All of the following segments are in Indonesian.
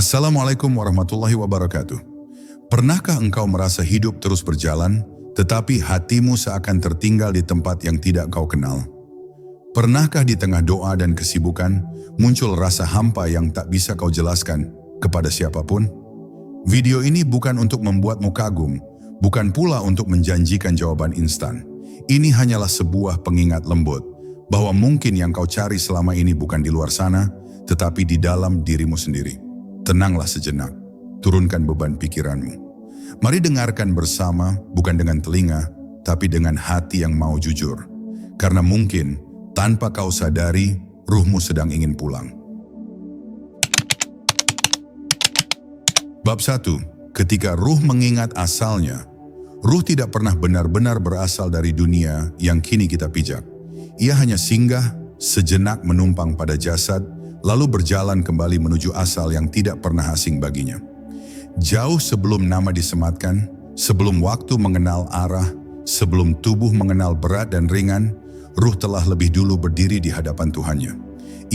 Assalamualaikum warahmatullahi wabarakatuh. Pernahkah engkau merasa hidup terus berjalan, tetapi hatimu seakan tertinggal di tempat yang tidak kau kenal? Pernahkah di tengah doa dan kesibukan, muncul rasa hampa yang tak bisa kau jelaskan kepada siapapun? Video ini bukan untuk membuatmu kagum, bukan pula untuk menjanjikan jawaban instan. Ini hanyalah sebuah pengingat lembut, bahwa mungkin yang kau cari selama ini bukan di luar sana, tetapi di dalam dirimu sendiri. Tenanglah sejenak, turunkan beban pikiranmu. Mari dengarkan bersama, bukan dengan telinga, tapi dengan hati yang mau jujur. Karena mungkin, tanpa kau sadari, ruhmu sedang ingin pulang. Bab 1. Ketika ruh mengingat asalnya, ruh tidak pernah benar-benar berasal dari dunia yang kini kita pijak. Ia hanya singgah, sejenak menumpang pada jasad, lalu berjalan kembali menuju asal yang tidak pernah asing baginya. Jauh sebelum nama disematkan, sebelum waktu mengenal arah, sebelum tubuh mengenal berat dan ringan, ruh telah lebih dulu berdiri di hadapan Tuhannya.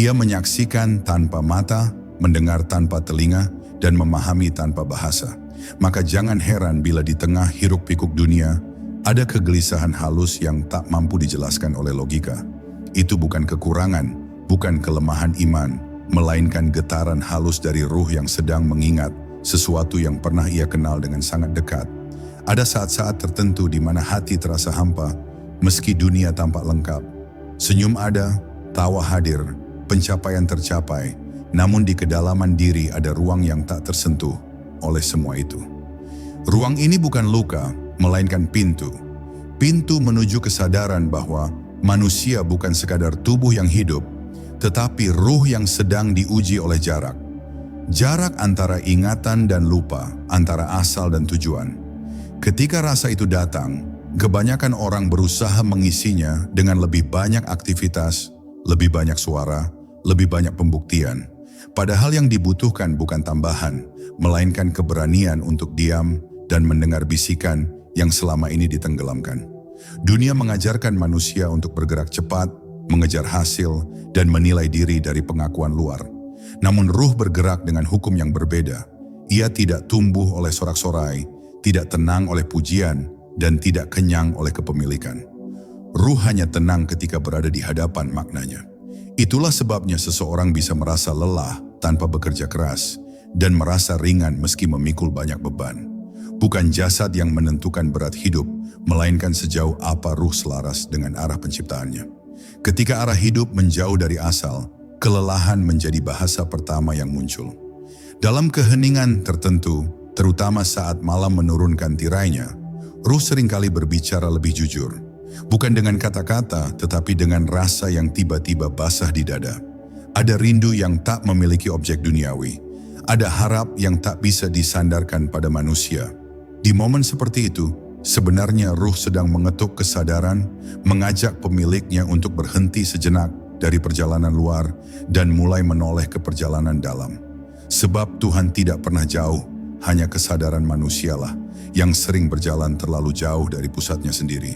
Ia menyaksikan tanpa mata, mendengar tanpa telinga, dan memahami tanpa bahasa. Maka jangan heran bila di tengah hiruk-pikuk dunia, ada kegelisahan halus yang tak mampu dijelaskan oleh logika. Itu bukan kekurangan, bukan kelemahan iman, melainkan getaran halus dari ruh yang sedang mengingat sesuatu yang pernah ia kenal dengan sangat dekat. Ada saat-saat tertentu di mana hati terasa hampa, meski dunia tampak lengkap. Senyum ada, tawa hadir, pencapaian tercapai, namun di kedalaman diri ada ruang yang tak tersentuh oleh semua itu. Ruang ini bukan luka, melainkan pintu. Pintu menuju kesadaran bahwa manusia bukan sekadar tubuh yang hidup, tetapi ruh yang sedang diuji oleh jarak. Jarak antara ingatan dan lupa, antara asal dan tujuan. Ketika rasa itu datang, kebanyakan orang berusaha mengisinya dengan lebih banyak aktivitas, lebih banyak suara, lebih banyak pembuktian. Padahal yang dibutuhkan bukan tambahan, melainkan keberanian untuk diam dan mendengar bisikan yang selama ini ditenggelamkan. Dunia mengajarkan manusia untuk bergerak cepat, mengejar hasil, dan menilai diri dari pengakuan luar. Namun ruh bergerak dengan hukum yang berbeda. Ia tidak tumbuh oleh sorak-sorai, tidak tenang oleh pujian, dan tidak kenyang oleh kepemilikan. Ruh hanya tenang ketika berada di hadapan maknanya. Itulah sebabnya seseorang bisa merasa lelah tanpa bekerja keras, dan merasa ringan meski memikul banyak beban. Bukan jasad yang menentukan berat hidup, melainkan sejauh apa ruh selaras dengan arah penciptaannya. Ketika arah hidup menjauh dari asal, kelelahan menjadi bahasa pertama yang muncul. Dalam keheningan tertentu, terutama saat malam menurunkan tirainya, ruh seringkali berbicara lebih jujur. Bukan dengan kata-kata, tetapi dengan rasa yang tiba-tiba basah di dada. Ada rindu yang tak memiliki objek duniawi. Ada harap yang tak bisa disandarkan pada manusia. Di momen seperti itu, sebenarnya ruh sedang mengetuk kesadaran, mengajak pemiliknya untuk berhenti sejenak dari perjalanan luar dan mulai menoleh ke perjalanan dalam. Sebab Tuhan tidak pernah jauh, hanya kesadaran manusialah yang sering berjalan terlalu jauh dari pusatnya sendiri.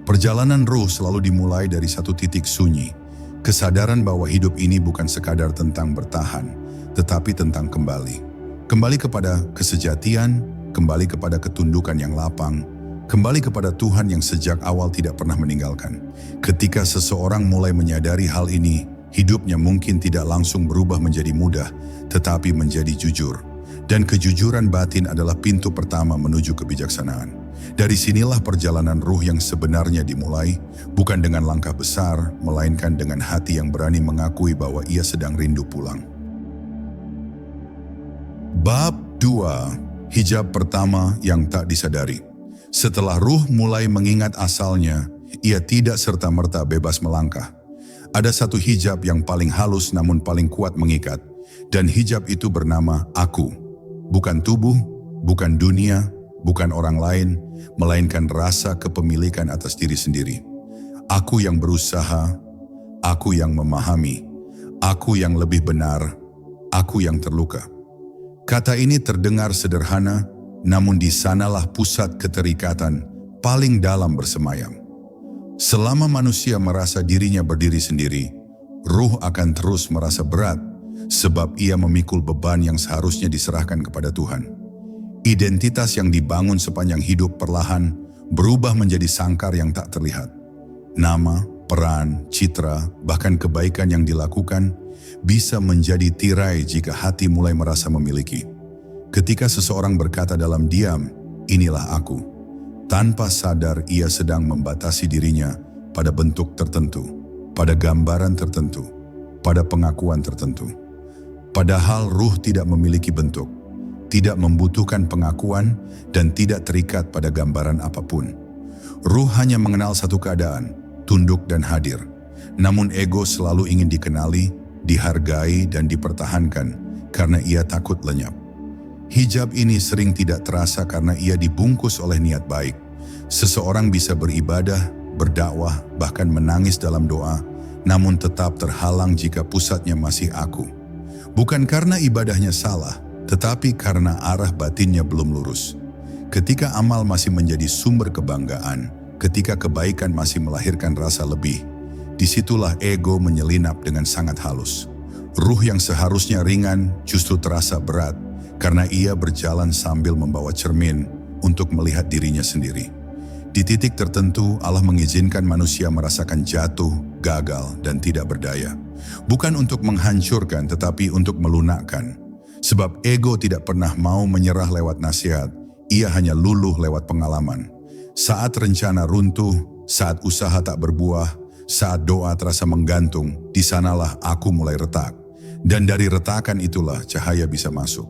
Perjalanan ruh selalu dimulai dari satu titik sunyi, kesadaran bahwa hidup ini bukan sekadar tentang bertahan, tetapi tentang kembali. Kembali kepada kesejatian, kembali kepada ketundukan yang lapang, kembali kepada Tuhan yang sejak awal tidak pernah meninggalkan. Ketika seseorang mulai menyadari hal ini, hidupnya mungkin tidak langsung berubah menjadi mudah, tetapi menjadi jujur. Dan kejujuran batin adalah pintu pertama menuju kebijaksanaan. Dari sinilah perjalanan ruh yang sebenarnya dimulai, bukan dengan langkah besar, melainkan dengan hati yang berani mengakui bahwa ia sedang rindu pulang. Bab 2. Hijab pertama yang tak disadari. Setelah ruh mulai mengingat asalnya, ia tidak serta-merta bebas melangkah. Ada satu hijab yang paling halus namun paling kuat mengikat, dan hijab itu bernama aku. Bukan tubuh, bukan dunia, bukan orang lain, melainkan rasa kepemilikan atas diri sendiri. Aku yang berusaha, aku yang memahami, aku yang lebih benar, aku yang terluka. Kata ini terdengar sederhana, namun di sanalah pusat keterikatan paling dalam bersemayam. Selama manusia merasa dirinya berdiri sendiri, ruh akan terus merasa berat, sebab ia memikul beban yang seharusnya diserahkan kepada Tuhan. Identitas yang dibangun sepanjang hidup perlahan berubah menjadi sangkar yang tak terlihat. Nama, peran, citra, bahkan kebaikan yang dilakukan bisa menjadi tirai jika hati mulai merasa memiliki. Ketika seseorang berkata dalam diam, "Inilah aku," tanpa sadar ia sedang membatasi dirinya pada bentuk tertentu, pada gambaran tertentu, pada pengakuan tertentu. Padahal ruh tidak memiliki bentuk, tidak membutuhkan pengakuan, dan tidak terikat pada gambaran apapun. Ruh hanya mengenal satu keadaan, tunduk dan hadir. Namun ego selalu ingin dikenali, dihargai, dan dipertahankan karena ia takut lenyap. Hijab ini sering tidak terasa karena ia dibungkus oleh niat baik. Seseorang bisa beribadah, berdakwah, bahkan menangis dalam doa, namun tetap terhalang jika pusatnya masih aku. Bukan karena ibadahnya salah, tetapi karena arah batinnya belum lurus. Ketika amal masih menjadi sumber kebanggaan, ketika kebaikan masih melahirkan rasa lebih, disitulah ego menyelinap dengan sangat halus. Ruh yang seharusnya ringan justru terasa berat karena ia berjalan sambil membawa cermin untuk melihat dirinya sendiri. Di titik tertentu, Allah mengizinkan manusia merasakan jatuh, gagal, dan tidak berdaya. Bukan untuk menghancurkan, tetapi untuk melunakkan. Sebab ego tidak pernah mau menyerah lewat nasihat, ia hanya luluh lewat pengalaman. Saat rencana runtuh, saat usaha tak berbuah, saat doa terasa menggantung, di sanalah aku mulai retak. Dan dari retakan itulah cahaya bisa masuk.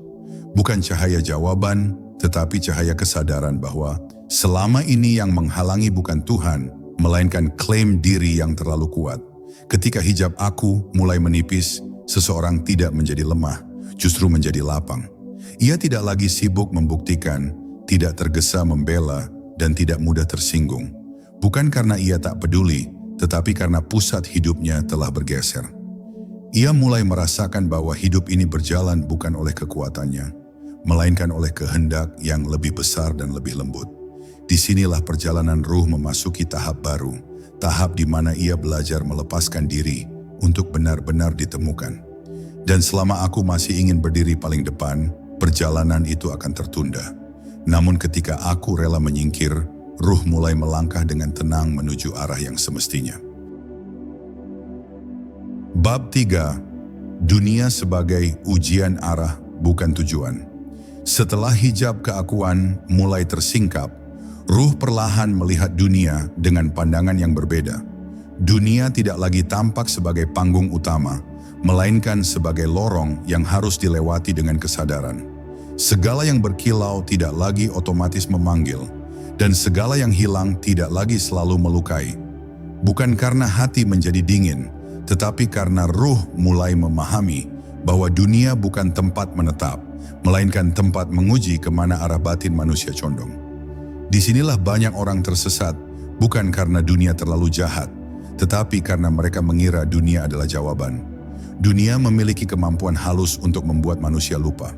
Bukan cahaya jawaban, tetapi cahaya kesadaran bahwa selama ini yang menghalangi bukan Tuhan, melainkan klaim diri yang terlalu kuat. Ketika hijab aku mulai menipis, seseorang tidak menjadi lemah, justru menjadi lapang. Ia tidak lagi sibuk membuktikan, tidak tergesa membela, dan tidak mudah tersinggung. Bukan karena ia tak peduli, tetapi karena pusat hidupnya telah bergeser. Ia mulai merasakan bahwa hidup ini berjalan bukan oleh kekuatannya, melainkan oleh kehendak yang lebih besar dan lebih lembut. Disinilah perjalanan ruh memasuki tahap baru, tahap di mana ia belajar melepaskan diri untuk benar-benar ditemukan. Dan selama aku masih ingin berdiri paling depan, perjalanan itu akan tertunda. Namun ketika aku rela menyingkir, ruh mulai melangkah dengan tenang menuju arah yang semestinya. Bab 3. Dunia sebagai ujian arah, bukan tujuan. Setelah hijab keakuan mulai tersingkap, ruh perlahan melihat dunia dengan pandangan yang berbeda. Dunia tidak lagi tampak sebagai panggung utama, melainkan sebagai lorong yang harus dilewati dengan kesadaran. Segala yang berkilau tidak lagi otomatis memanggil, dan segala yang hilang tidak lagi selalu melukai. Bukan karena hati menjadi dingin, tetapi karena ruh mulai memahami bahwa dunia bukan tempat menetap, melainkan tempat menguji kemana arah batin manusia condong. Disinilah banyak orang tersesat, bukan karena dunia terlalu jahat, tetapi karena mereka mengira dunia adalah jawaban. Dunia memiliki kemampuan halus untuk membuat manusia lupa.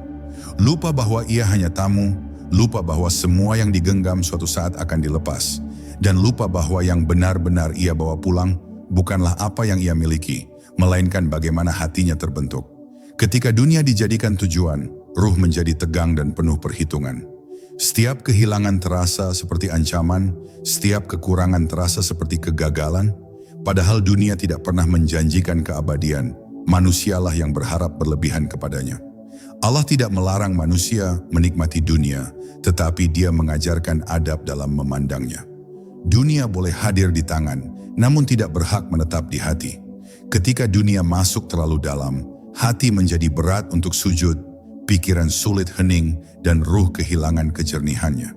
Lupa bahwa ia hanya tamu, lupa bahwa semua yang digenggam suatu saat akan dilepas, dan lupa bahwa yang benar-benar ia bawa pulang bukanlah apa yang ia miliki, melainkan bagaimana hatinya terbentuk. Ketika dunia dijadikan tujuan, ruh menjadi tegang dan penuh perhitungan. Setiap kehilangan terasa seperti ancaman, setiap kekurangan terasa seperti kegagalan, padahal dunia tidak pernah menjanjikan keabadian, manusialah yang berharap berlebihan kepadanya. Allah tidak melarang manusia menikmati dunia, tetapi Dia mengajarkan adab dalam memandangnya. Dunia boleh hadir di tangan, namun tidak berhak menetap di hati. Ketika dunia masuk terlalu dalam, hati menjadi berat untuk sujud, pikiran sulit hening, dan ruh kehilangan kejernihannya.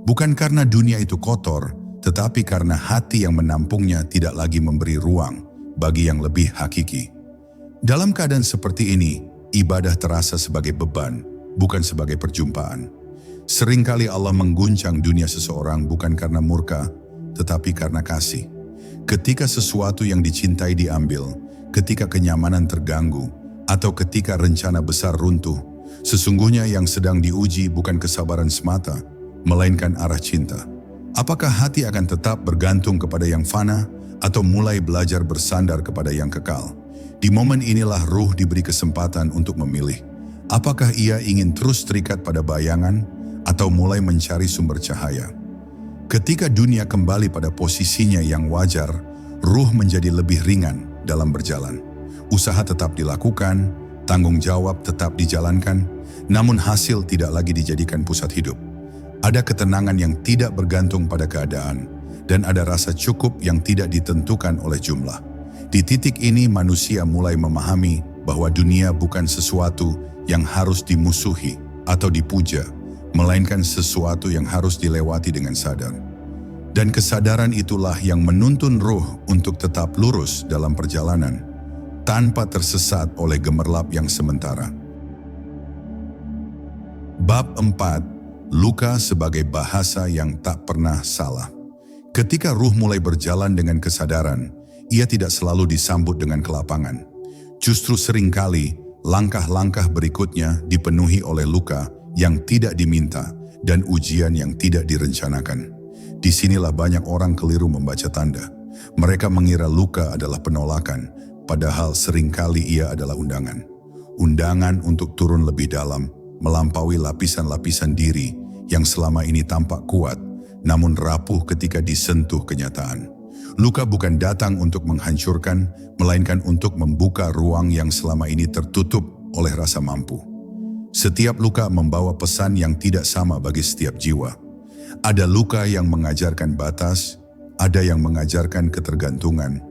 Bukan karena dunia itu kotor, tetapi karena hati yang menampungnya tidak lagi memberi ruang bagi yang lebih hakiki. Dalam keadaan seperti ini, ibadah terasa sebagai beban, bukan sebagai perjumpaan. Seringkali Allah mengguncang dunia seseorang bukan karena murka, tetapi karena kasih. Ketika sesuatu yang dicintai diambil, ketika kenyamanan terganggu, atau ketika rencana besar runtuh, sesungguhnya yang sedang diuji bukan kesabaran semata, melainkan arah cinta. Apakah hati akan tetap bergantung kepada yang fana, atau mulai belajar bersandar kepada yang kekal? Di momen inilah ruh diberi kesempatan untuk memilih. Apakah ia ingin terus terikat pada bayangan atau mulai mencari sumber cahaya? Ketika dunia kembali pada posisinya yang wajar, ruh menjadi lebih ringan dalam berjalan. Usaha tetap dilakukan, tanggung jawab tetap dijalankan, namun hasil tidak lagi dijadikan pusat hidup. Ada ketenangan yang tidak bergantung pada keadaan, dan ada rasa cukup yang tidak ditentukan oleh jumlah. Di titik ini manusia mulai memahami bahwa dunia bukan sesuatu yang harus dimusuhi atau dipuja, melainkan sesuatu yang harus dilewati dengan sadar. Dan kesadaran itulah yang menuntun ruh untuk tetap lurus dalam perjalanan, tanpa tersesat oleh gemerlap yang sementara. Bab 4. Luka sebagai bahasa yang tak pernah salah. Ketika ruh mulai berjalan dengan kesadaran, ia tidak selalu disambut dengan kelapangan. Justru seringkali, langkah-langkah berikutnya dipenuhi oleh luka yang tidak diminta dan ujian yang tidak direncanakan. Disinilah banyak orang keliru membaca tanda. Mereka mengira luka adalah penolakan, padahal seringkali ia adalah undangan. Undangan untuk turun lebih dalam, melampaui lapisan-lapisan diri yang selama ini tampak kuat, namun rapuh ketika disentuh kenyataan. Luka bukan datang untuk menghancurkan, melainkan untuk membuka ruang yang selama ini tertutup oleh rasa mampu. Setiap luka membawa pesan yang tidak sama bagi setiap jiwa. Ada luka yang mengajarkan batas, ada yang mengajarkan ketergantungan,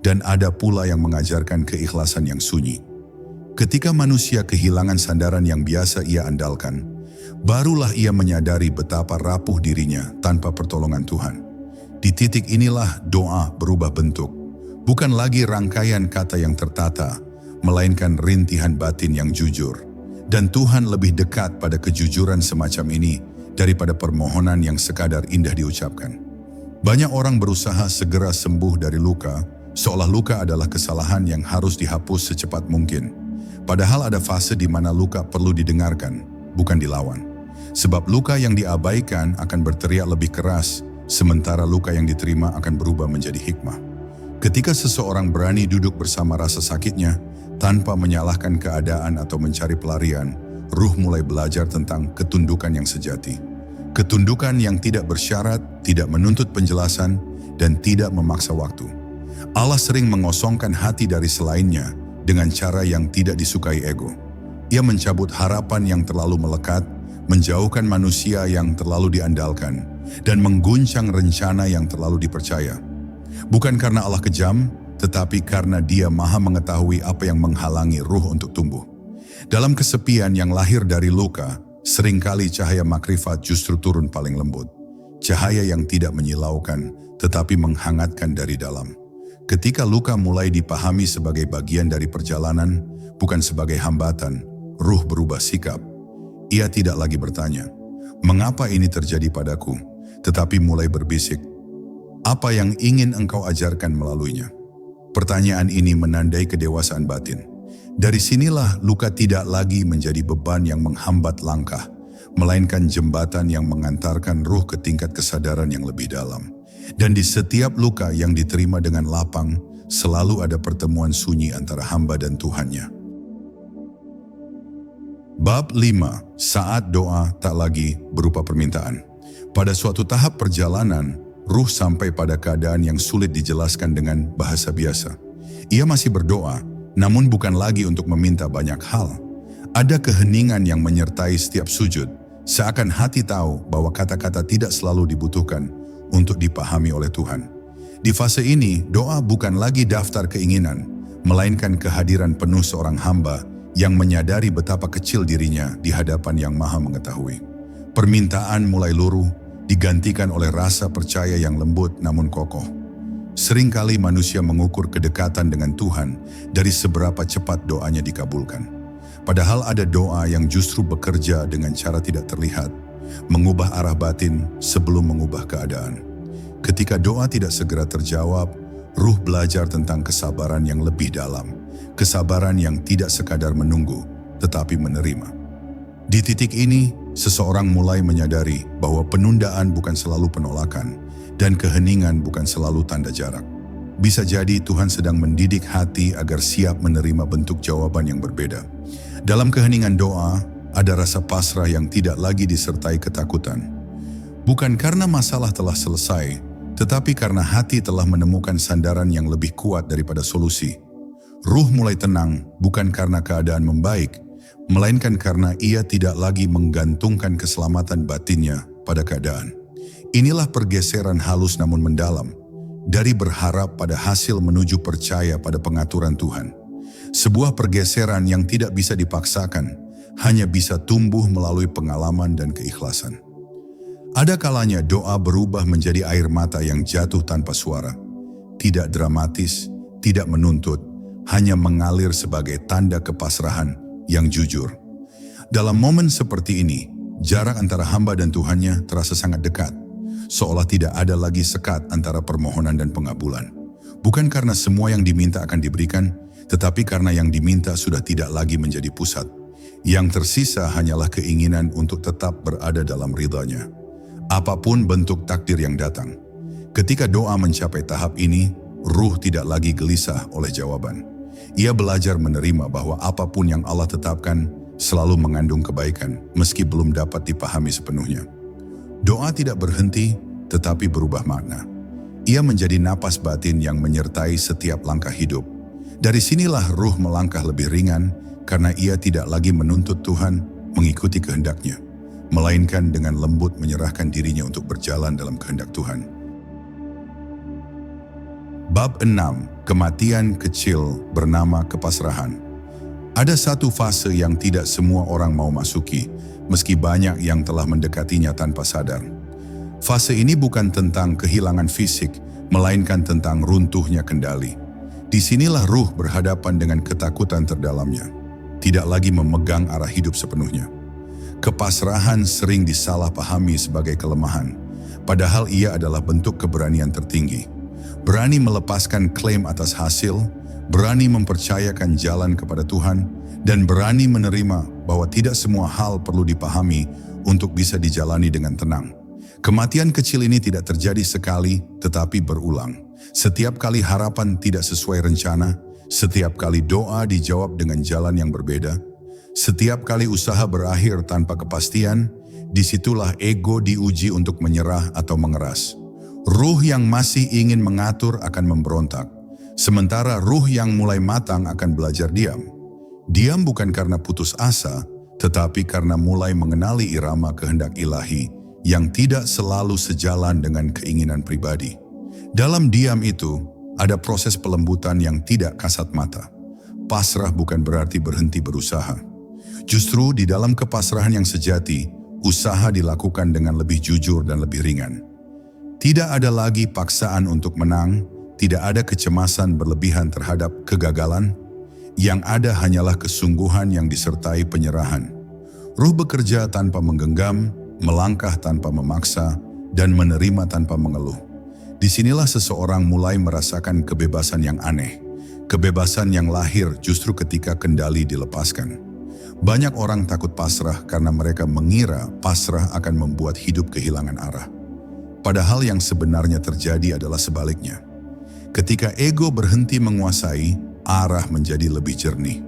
dan ada pula yang mengajarkan keikhlasan yang sunyi. Ketika manusia kehilangan sandaran yang biasa ia andalkan, barulah ia menyadari betapa rapuh dirinya tanpa pertolongan Tuhan. Di titik inilah doa berubah bentuk, bukan lagi rangkaian kata yang tertata, melainkan rintihan batin yang jujur. Dan Tuhan lebih dekat pada kejujuran semacam ini daripada permohonan yang sekadar indah diucapkan. Banyak orang berusaha segera sembuh dari luka, seolah luka adalah kesalahan yang harus dihapus secepat mungkin. Padahal ada fase di mana luka perlu didengarkan, bukan dilawan. Sebab luka yang diabaikan akan berteriak lebih keras, sementara luka yang diterima akan berubah menjadi hikmah. Ketika seseorang berani duduk bersama rasa sakitnya, tanpa menyalahkan keadaan atau mencari pelarian, ruh mulai belajar tentang ketundukan yang sejati. Ketundukan yang tidak bersyarat, tidak menuntut penjelasan, dan tidak memaksa waktu. Allah sering mengosongkan hati dari selainnya dengan cara yang tidak disukai ego. Ia mencabut harapan yang terlalu melekat, menjauhkan manusia yang terlalu diandalkan, dan mengguncang rencana yang terlalu dipercaya. Bukan karena Allah kejam, tetapi karena Dia Maha mengetahui apa yang menghalangi ruh untuk tumbuh. Dalam kesepian yang lahir dari luka, seringkali cahaya makrifat justru turun paling lembut. Cahaya yang tidak menyilaukan, tetapi menghangatkan dari dalam. Ketika luka mulai dipahami sebagai bagian dari perjalanan, bukan sebagai hambatan, ruh berubah sikap. Ia tidak lagi bertanya, "Mengapa ini terjadi padaku?" Tetapi mulai berbisik, "Apa yang ingin engkau ajarkan melaluinya?" Pertanyaan ini menandai kedewasaan batin. Dari sinilah luka tidak lagi menjadi beban yang menghambat langkah, melainkan jembatan yang mengantarkan ruh ke tingkat kesadaran yang lebih dalam. Dan di setiap luka yang diterima dengan lapang, selalu ada pertemuan sunyi antara hamba dan Tuhannya. Bab 5. Saat doa tak lagi berupa permintaan. Pada suatu tahap perjalanan, ruh sampai pada keadaan yang sulit dijelaskan dengan bahasa biasa. Ia masih berdoa, namun bukan lagi untuk meminta banyak hal. Ada keheningan yang menyertai setiap sujud, seakan hati tahu bahwa kata-kata tidak selalu dibutuhkan untuk dipahami oleh Tuhan. Di fase ini, doa bukan lagi daftar keinginan, melainkan kehadiran penuh seorang hamba yang menyadari betapa kecil dirinya di hadapan Yang Maha Mengetahui. Permintaan mulai luruh, digantikan oleh rasa percaya yang lembut namun kokoh. Seringkali manusia mengukur kedekatan dengan Tuhan dari seberapa cepat doanya dikabulkan. Padahal ada doa yang justru bekerja dengan cara tidak terlihat, mengubah arah batin sebelum mengubah keadaan. Ketika doa tidak segera terjawab, ruh belajar tentang kesabaran yang lebih dalam, kesabaran yang tidak sekadar menunggu, tetapi menerima. Di titik ini, seseorang mulai menyadari bahwa penundaan bukan selalu penolakan, dan keheningan bukan selalu tanda jarak. Bisa jadi Tuhan sedang mendidik hati agar siap menerima bentuk jawaban yang berbeda. Dalam keheningan doa, ada rasa pasrah yang tidak lagi disertai ketakutan. Bukan karena masalah telah selesai, tetapi karena hati telah menemukan sandaran yang lebih kuat daripada solusi. Ruh mulai tenang bukan karena keadaan membaik, melainkan karena ia tidak lagi menggantungkan keselamatan batinnya pada keadaan. Inilah pergeseran halus namun mendalam, dari berharap pada hasil menuju percaya pada pengaturan Tuhan. Sebuah pergeseran yang tidak bisa dipaksakan, hanya bisa tumbuh melalui pengalaman dan keikhlasan. Ada kalanya doa berubah menjadi air mata yang jatuh tanpa suara. Tidak dramatis, tidak menuntut, hanya mengalir sebagai tanda kepasrahan yang jujur. Dalam momen seperti ini, jarak antara hamba dan Tuhannya terasa sangat dekat, seolah tidak ada lagi sekat antara permohonan dan pengabulan. Bukan karena semua yang diminta akan diberikan, tetapi karena yang diminta sudah tidak lagi menjadi pusat. Yang tersisa hanyalah keinginan untuk tetap berada dalam ridha-Nya. Apapun bentuk takdir yang datang. Ketika doa mencapai tahap ini, ruh tidak lagi gelisah oleh jawaban. Ia belajar menerima bahwa apapun yang Allah tetapkan selalu mengandung kebaikan, meski belum dapat dipahami sepenuhnya. Doa tidak berhenti, tetapi berubah makna. Ia menjadi napas batin yang menyertai setiap langkah hidup. Dari sinilah ruh melangkah lebih ringan, karena ia tidak lagi menuntut Tuhan mengikuti kehendak-Nya, melainkan dengan lembut menyerahkan dirinya untuk berjalan dalam kehendak Tuhan. Bab 6. Kematian kecil bernama kepasrahan. Ada satu fase yang tidak semua orang mau masuki, meski banyak yang telah mendekatinya tanpa sadar. Fase ini bukan tentang kehilangan fisik, melainkan tentang runtuhnya kendali. Disinilah ruh berhadapan dengan ketakutan terdalamnya, tidak lagi memegang arah hidup sepenuhnya. Kepasrahan sering disalahpahami sebagai kelemahan, padahal ia adalah bentuk keberanian tertinggi. Berani melepaskan klaim atas hasil, berani mempercayakan jalan kepada Tuhan, dan berani menerima bahwa tidak semua hal perlu dipahami untuk bisa dijalani dengan tenang. Kematian kecil ini tidak terjadi sekali, tetapi berulang. Setiap kali harapan tidak sesuai rencana, setiap kali doa dijawab dengan jalan yang berbeda, setiap kali usaha berakhir tanpa kepastian, disitulah ego diuji untuk menyerah atau mengeras. Ruh yang masih ingin mengatur akan memberontak, sementara ruh yang mulai matang akan belajar diam. Diam bukan karena putus asa, tetapi karena mulai mengenali irama kehendak ilahi yang tidak selalu sejalan dengan keinginan pribadi. Dalam diam itu, ada proses pelembutan yang tidak kasat mata. Pasrah bukan berarti berhenti berusaha. Justru di dalam kepasrahan yang sejati, usaha dilakukan dengan lebih jujur dan lebih ringan. Tidak ada lagi paksaan untuk menang, tidak ada kecemasan berlebihan terhadap kegagalan. Yang ada hanyalah kesungguhan yang disertai penyerahan. Ruh bekerja tanpa menggenggam, melangkah tanpa memaksa, dan menerima tanpa mengeluh. Disinilah seseorang mulai merasakan kebebasan yang aneh. Kebebasan yang lahir justru ketika kendali dilepaskan. Banyak orang takut pasrah karena mereka mengira pasrah akan membuat hidup kehilangan arah. Padahal yang sebenarnya terjadi adalah sebaliknya. Ketika ego berhenti menguasai, arah menjadi lebih jernih.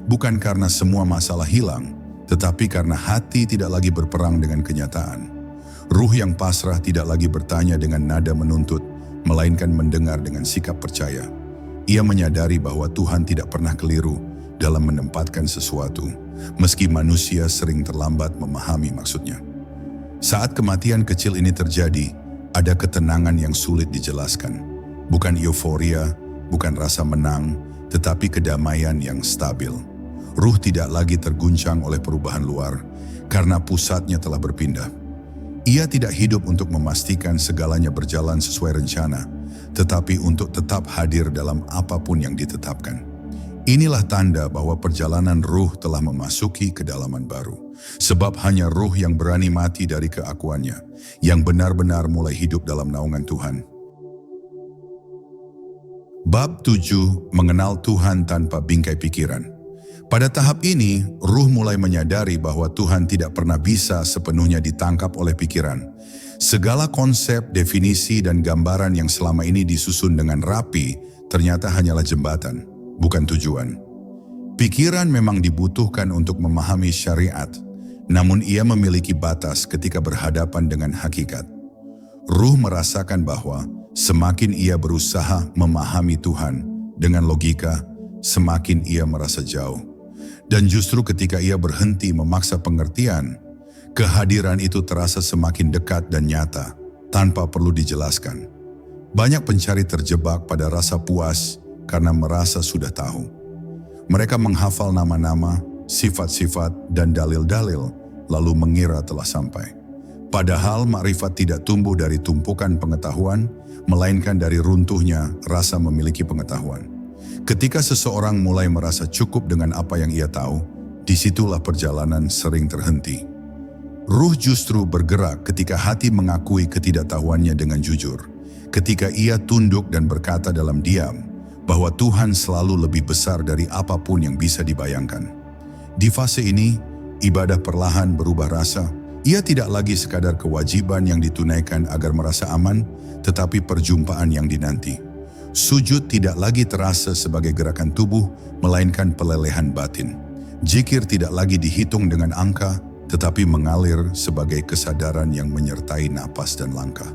Bukan karena semua masalah hilang, tetapi karena hati tidak lagi berperang dengan kenyataan. Ruh yang pasrah tidak lagi bertanya dengan nada menuntut, melainkan mendengar dengan sikap percaya. Ia menyadari bahwa Tuhan tidak pernah keliru dalam menempatkan sesuatu, meski manusia sering terlambat memahami maksudnya. Saat kematian kecil ini terjadi, ada ketenangan yang sulit dijelaskan. Bukan euforia, bukan rasa menang, tetapi kedamaian yang stabil. Ruh tidak lagi terguncang oleh perubahan luar, karena pusatnya telah berpindah. Ia tidak hidup untuk memastikan segalanya berjalan sesuai rencana, tetapi untuk tetap hadir dalam apapun yang ditetapkan. Inilah tanda bahwa perjalanan ruh telah memasuki kedalaman baru. Sebab hanya ruh yang berani mati dari keakuannya, yang benar-benar mulai hidup dalam naungan Tuhan. Bab 7. Mengenal Tuhan tanpa bingkai pikiran. Pada tahap ini, ruh mulai menyadari bahwa Tuhan tidak pernah bisa sepenuhnya ditangkap oleh pikiran. Segala konsep, definisi, dan gambaran yang selama ini disusun dengan rapi ternyata hanyalah jembatan, bukan tujuan. Pikiran memang dibutuhkan untuk memahami syariat, namun ia memiliki batas ketika berhadapan dengan hakikat. Ruh merasakan bahwa semakin ia berusaha memahami Tuhan dengan logika, semakin ia merasa jauh. Dan justru ketika ia berhenti memaksa pengertian, kehadiran itu terasa semakin dekat dan nyata, tanpa perlu dijelaskan. Banyak pencari terjebak pada rasa puas karena merasa sudah tahu. Mereka menghafal nama-nama, sifat-sifat, dan dalil-dalil, lalu mengira telah sampai. Padahal makrifat tidak tumbuh dari tumpukan pengetahuan, melainkan dari runtuhnya rasa memiliki pengetahuan. Ketika seseorang mulai merasa cukup dengan apa yang ia tahu, disitulah perjalanan sering terhenti. Ruh justru bergerak ketika hati mengakui ketidaktahuannya dengan jujur. Ketika ia tunduk dan berkata dalam diam, bahwa Tuhan selalu lebih besar dari apapun yang bisa dibayangkan. Di fase ini, ibadah perlahan berubah rasa. Ia tidak lagi sekadar kewajiban yang ditunaikan agar merasa aman, tetapi perjumpaan yang dinanti. Sujud tidak lagi terasa sebagai gerakan tubuh, melainkan pelelehan batin. Zikir tidak lagi dihitung dengan angka, tetapi mengalir sebagai kesadaran yang menyertai napas dan langkah.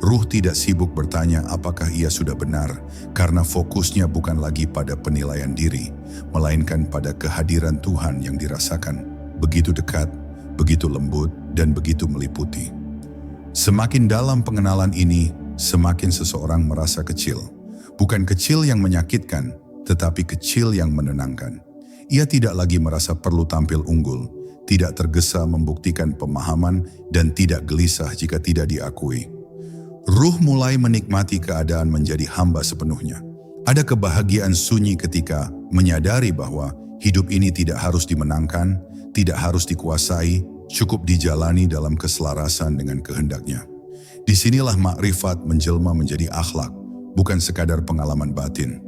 Ruh tidak sibuk bertanya apakah ia sudah benar, karena fokusnya bukan lagi pada penilaian diri, melainkan pada kehadiran Tuhan yang dirasakan, begitu dekat, begitu lembut, dan begitu meliputi. Semakin dalam pengenalan ini, semakin seseorang merasa kecil. Bukan kecil yang menyakitkan, tetapi kecil yang menenangkan. Ia tidak lagi merasa perlu tampil unggul, tidak tergesa membuktikan pemahaman, dan tidak gelisah jika tidak diakui. Ruh mulai menikmati keadaan menjadi hamba sepenuhnya. Ada kebahagiaan sunyi ketika menyadari bahwa hidup ini tidak harus dimenangkan, tidak harus dikuasai, cukup dijalani dalam keselarasan dengan kehendaknya. Disinilah makrifat menjelma menjadi akhlak, bukan sekadar pengalaman batin.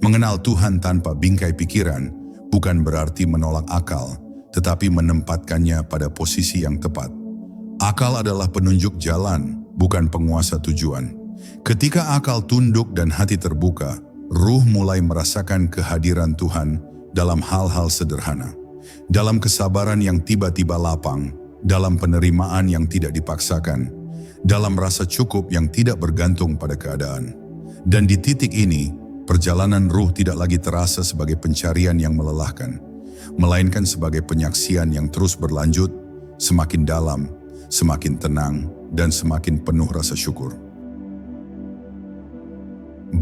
Mengenal Tuhan tanpa bingkai pikiran bukan berarti menolak akal, tetapi menempatkannya pada posisi yang tepat. Akal adalah penunjuk jalan, bukan penguasa tujuan. Ketika akal tunduk dan hati terbuka, ruh mulai merasakan kehadiran Tuhan dalam hal-hal sederhana. Dalam kesabaran yang tiba-tiba lapang, dalam penerimaan yang tidak dipaksakan, dalam rasa cukup yang tidak bergantung pada keadaan. Dan di titik ini, perjalanan ruh tidak lagi terasa sebagai pencarian yang melelahkan, melainkan sebagai penyaksian yang terus berlanjut, semakin dalam, semakin tenang, dan semakin penuh rasa syukur.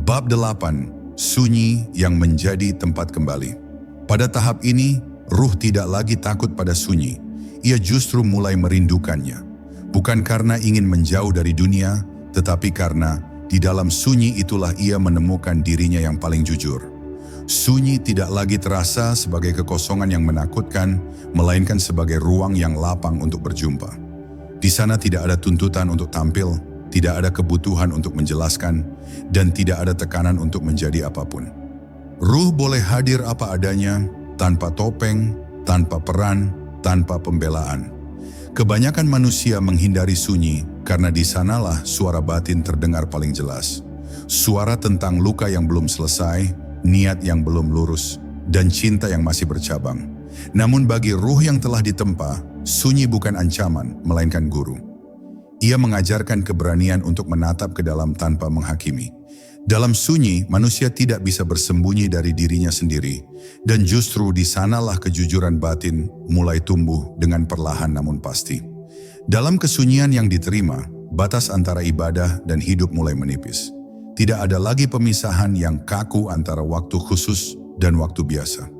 Bab 8. Sunyi yang menjadi tempat kembali. Pada tahap ini, ruh tidak lagi takut pada sunyi. Ia justru mulai merindukannya. Bukan karena ingin menjauh dari dunia, tetapi karena di dalam sunyi itulah ia menemukan dirinya yang paling jujur. Sunyi tidak lagi terasa sebagai kekosongan yang menakutkan, melainkan sebagai ruang yang lapang untuk berjumpa. Di sana tidak ada tuntutan untuk tampil, tidak ada kebutuhan untuk menjelaskan, dan tidak ada tekanan untuk menjadi apapun. Ruh boleh hadir apa adanya, tanpa topeng, tanpa peran, tanpa pembelaan. Kebanyakan manusia menghindari sunyi karena di sanalah suara batin terdengar paling jelas. Suara tentang luka yang belum selesai, niat yang belum lurus, dan cinta yang masih bercabang. Namun bagi ruh yang telah ditempa, sunyi bukan ancaman, melainkan guru. Ia mengajarkan keberanian untuk menatap ke dalam tanpa menghakimi. Dalam sunyi, manusia tidak bisa bersembunyi dari dirinya sendiri, dan justru di sanalah kejujuran batin mulai tumbuh dengan perlahan namun pasti. Dalam kesunyian yang diterima, batas antara ibadah dan hidup mulai menipis. Tidak ada lagi pemisahan yang kaku antara waktu khusus dan waktu biasa.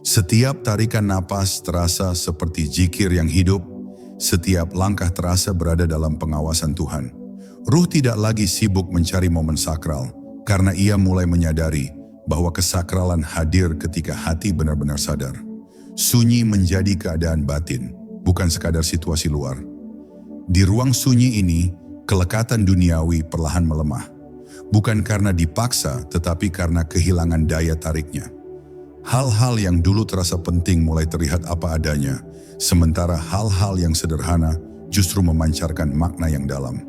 Setiap tarikan napas terasa seperti zikir yang hidup, setiap langkah terasa berada dalam pengawasan Tuhan. Ruh tidak lagi sibuk mencari momen sakral, karena ia mulai menyadari bahwa kesakralan hadir ketika hati benar-benar sadar. Sunyi menjadi keadaan batin, bukan sekadar situasi luar. Di ruang sunyi ini, kelekatan duniawi perlahan melemah. Bukan karena dipaksa, tetapi karena kehilangan daya tariknya. Hal-hal yang dulu terasa penting mulai terlihat apa adanya, sementara hal-hal yang sederhana justru memancarkan makna yang dalam.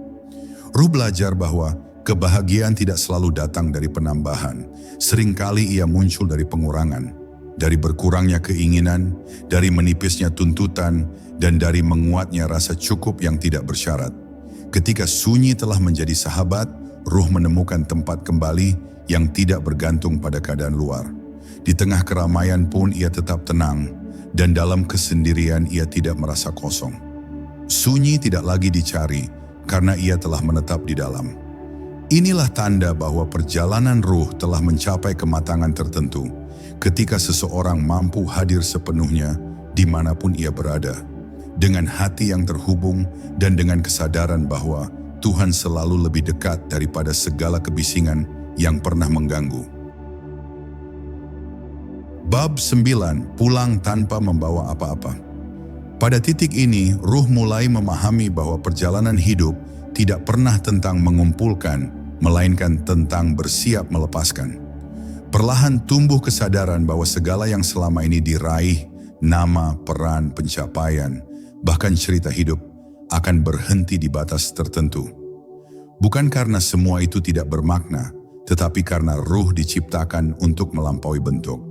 Ruh belajar bahwa kebahagiaan tidak selalu datang dari penambahan. Seringkali ia muncul dari pengurangan, dari berkurangnya keinginan, dari menipisnya tuntutan, dan dari menguatnya rasa cukup yang tidak bersyarat. Ketika sunyi telah menjadi sahabat, ruh menemukan tempat kembali yang tidak bergantung pada keadaan luar. Di tengah keramaian pun ia tetap tenang, dan dalam kesendirian ia tidak merasa kosong. Sunyi tidak lagi dicari, karena ia telah menetap di dalam. Inilah tanda bahwa perjalanan ruh telah mencapai kematangan tertentu, ketika seseorang mampu hadir sepenuhnya dimanapun ia berada, dengan hati yang terhubung dan dengan kesadaran bahwa Tuhan selalu lebih dekat daripada segala kebisingan yang pernah mengganggu. Bab 9, pulang tanpa membawa apa-apa. Pada titik ini, ruh mulai memahami bahwa perjalanan hidup tidak pernah tentang mengumpulkan, melainkan tentang bersiap melepaskan. Perlahan tumbuh kesadaran bahwa segala yang selama ini diraih, nama, peran, pencapaian, bahkan cerita hidup, akan berhenti di batas tertentu. Bukan karena semua itu tidak bermakna, tetapi karena ruh diciptakan untuk melampaui bentuk.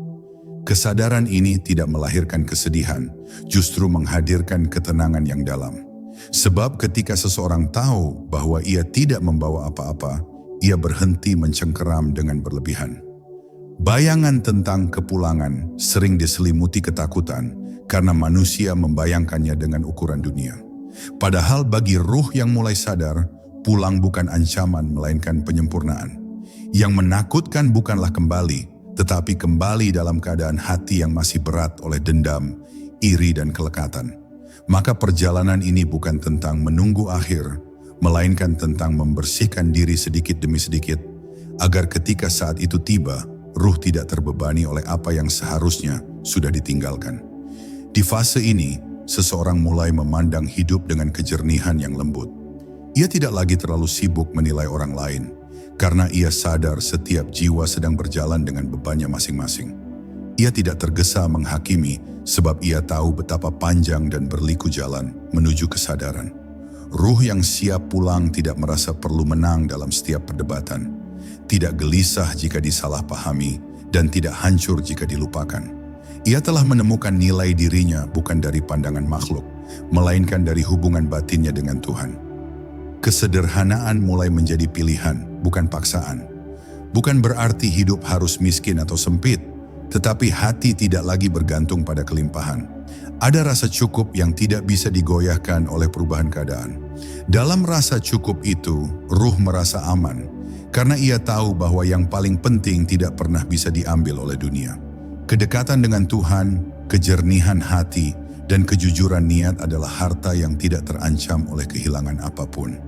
Kesadaran ini tidak melahirkan kesedihan, justru menghadirkan ketenangan yang dalam. Sebab ketika seseorang tahu bahwa ia tidak membawa apa-apa, ia berhenti mencengkeram dengan berlebihan. Bayangan tentang kepulangan sering diselimuti ketakutan karena manusia membayangkannya dengan ukuran dunia. Padahal bagi ruh yang mulai sadar, pulang bukan ancaman melainkan penyempurnaan. Yang menakutkan bukanlah kembali, tetapi kembali dalam keadaan hati yang masih berat oleh dendam, iri dan kelekatan. Maka perjalanan ini bukan tentang menunggu akhir, melainkan tentang membersihkan diri sedikit demi sedikit, agar ketika saat itu tiba, ruh tidak terbebani oleh apa yang seharusnya sudah ditinggalkan. Di fase ini, seseorang mulai memandang hidup dengan kejernihan yang lembut. Ia tidak lagi terlalu sibuk menilai orang lain, karena ia sadar setiap jiwa sedang berjalan dengan bebannya masing-masing. Ia tidak tergesa menghakimi, sebab ia tahu betapa panjang dan berliku jalan menuju kesadaran. Ruh yang siap pulang tidak merasa perlu menang dalam setiap perdebatan, tidak gelisah jika disalahpahami, dan tidak hancur jika dilupakan. Ia telah menemukan nilai dirinya bukan dari pandangan makhluk, melainkan dari hubungan batinnya dengan Tuhan. Kesederhanaan mulai menjadi pilihan, bukan paksaan. Bukan berarti hidup harus miskin atau sempit, tetapi hati tidak lagi bergantung pada kelimpahan. Ada rasa cukup yang tidak bisa digoyahkan oleh perubahan keadaan. Dalam rasa cukup itu, ruh merasa aman, karena ia tahu bahwa yang paling penting tidak pernah bisa diambil oleh dunia. Kedekatan dengan Tuhan, kejernihan hati, dan kejujuran niat adalah harta yang tidak terancam oleh kehilangan apapun.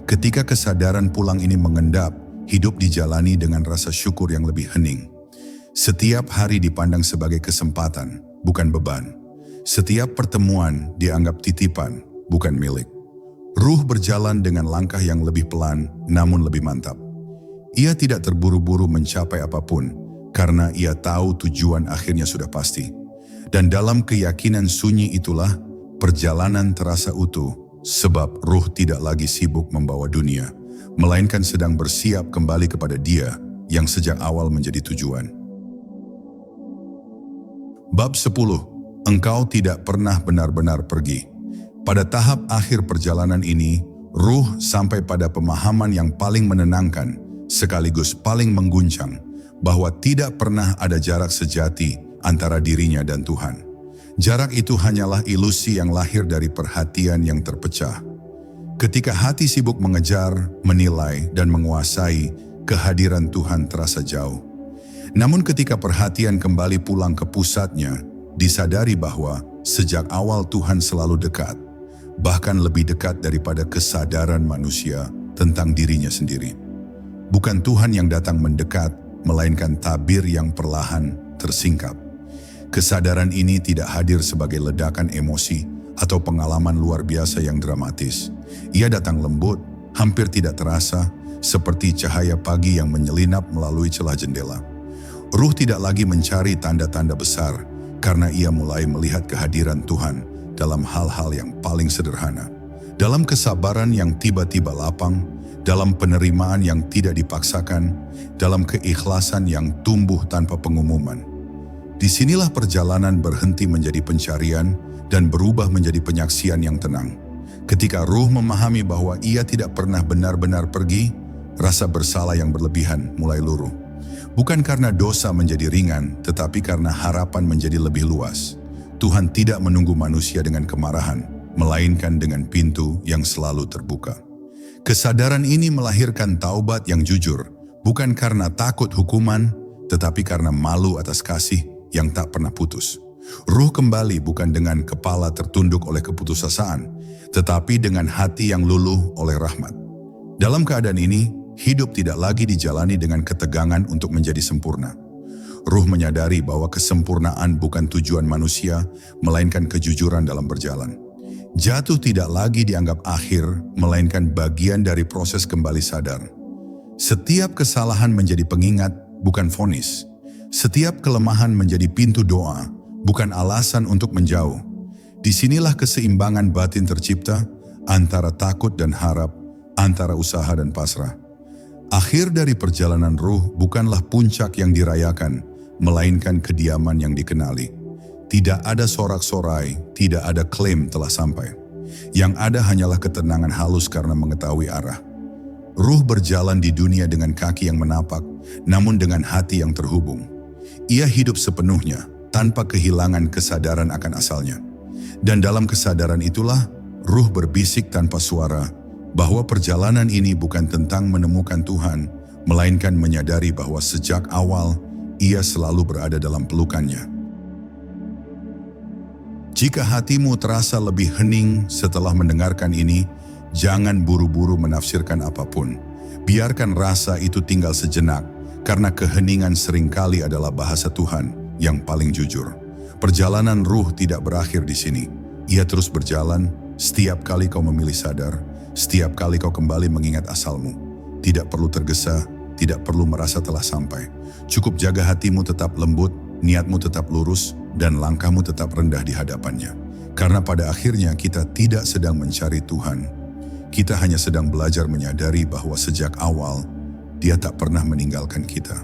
Ketika kesadaran pulang ini mengendap, hidup dijalani dengan rasa syukur yang lebih hening. Setiap hari dipandang sebagai kesempatan, bukan beban. Setiap pertemuan dianggap titipan, bukan milik. Ruh berjalan dengan langkah yang lebih pelan, namun lebih mantap. Ia tidak terburu-buru mencapai apapun, karena ia tahu tujuan akhirnya sudah pasti. Dan dalam keyakinan sunyi itulah, perjalanan terasa utuh, sebab ruh tidak lagi sibuk membawa dunia, melainkan sedang bersiap kembali kepada Dia yang sejak awal menjadi tujuan. Bab 10. Engkau tidak pernah benar-benar pergi. Pada tahap akhir perjalanan ini, ruh sampai pada pemahaman yang paling menenangkan, sekaligus paling mengguncang, bahwa tidak pernah ada jarak sejati antara dirinya dan Tuhan. Jarak itu hanyalah ilusi yang lahir dari perhatian yang terpecah. Ketika hati sibuk mengejar, menilai, dan menguasai, kehadiran Tuhan terasa jauh. Namun ketika perhatian kembali pulang ke pusatnya, disadari bahwa sejak awal Tuhan selalu dekat, bahkan lebih dekat daripada kesadaran manusia tentang dirinya sendiri. Bukan Tuhan yang datang mendekat, melainkan tabir yang perlahan tersingkap. Kesadaran ini tidak hadir sebagai ledakan emosi atau pengalaman luar biasa yang dramatis. Ia datang lembut, hampir tidak terasa, seperti cahaya pagi yang menyelinap melalui celah jendela. Ruh tidak lagi mencari tanda-tanda besar, karena ia mulai melihat kehadiran Tuhan dalam hal-hal yang paling sederhana. dalam kesabaran yang tiba-tiba lapang, dalam penerimaan yang tidak dipaksakan, dalam keikhlasan yang tumbuh tanpa pengumuman. Disinilah perjalanan berhenti menjadi pencarian dan berubah menjadi penyaksian yang tenang. Ketika ruh memahami bahwa ia tidak pernah benar-benar pergi, rasa bersalah yang berlebihan mulai luruh. Bukan karena dosa menjadi ringan, tetapi karena harapan menjadi lebih luas. Tuhan tidak menunggu manusia dengan kemarahan, melainkan dengan pintu yang selalu terbuka. Kesadaran ini melahirkan taubat yang jujur, bukan karena takut hukuman, tetapi karena malu atas kasih yang tak pernah putus. Ruh kembali bukan dengan kepala tertunduk oleh keputusasaan, tetapi dengan hati yang luluh oleh rahmat. Dalam keadaan ini, hidup tidak lagi dijalani dengan ketegangan untuk menjadi sempurna. Ruh menyadari bahwa kesempurnaan bukan tujuan manusia, melainkan kejujuran dalam berjalan. Jatuh tidak lagi dianggap akhir, melainkan bagian dari proses kembali sadar. Setiap kesalahan menjadi pengingat, bukan vonis. Setiap kelemahan menjadi pintu doa, bukan alasan untuk menjauh. Disinilah keseimbangan batin tercipta antara takut dan harap, antara usaha dan pasrah. Akhir dari perjalanan ruh bukanlah puncak yang dirayakan, melainkan kediaman yang dikenali. Tidak ada sorak-sorai, tidak ada klaim telah sampai. Yang ada hanyalah ketenangan halus karena mengetahui arah. Ruh berjalan di dunia dengan kaki yang menapak, namun dengan hati yang terhubung. Ia hidup sepenuhnya, tanpa kehilangan kesadaran akan asalnya. Dan dalam kesadaran itulah, ruh berbisik tanpa suara, bahwa perjalanan ini bukan tentang menemukan Tuhan, melainkan menyadari bahwa sejak awal, ia selalu berada dalam pelukannya. Jika hatimu terasa lebih hening setelah mendengarkan ini, jangan buru-buru menafsirkan apapun. Biarkan rasa itu tinggal sejenak, karena keheningan seringkali adalah bahasa Tuhan yang paling jujur. Perjalanan ruh tidak berakhir di sini. Ia terus berjalan, setiap kali kau memilih sadar, setiap kali kau kembali mengingat asalmu. Tidak perlu tergesa, tidak perlu merasa telah sampai. Cukup jaga hatimu tetap lembut, niatmu tetap lurus, dan langkahmu tetap rendah di hadapannya. Karena pada akhirnya kita tidak sedang mencari Tuhan. Kita hanya sedang belajar menyadari bahwa sejak awal, Dia tak pernah meninggalkan kita.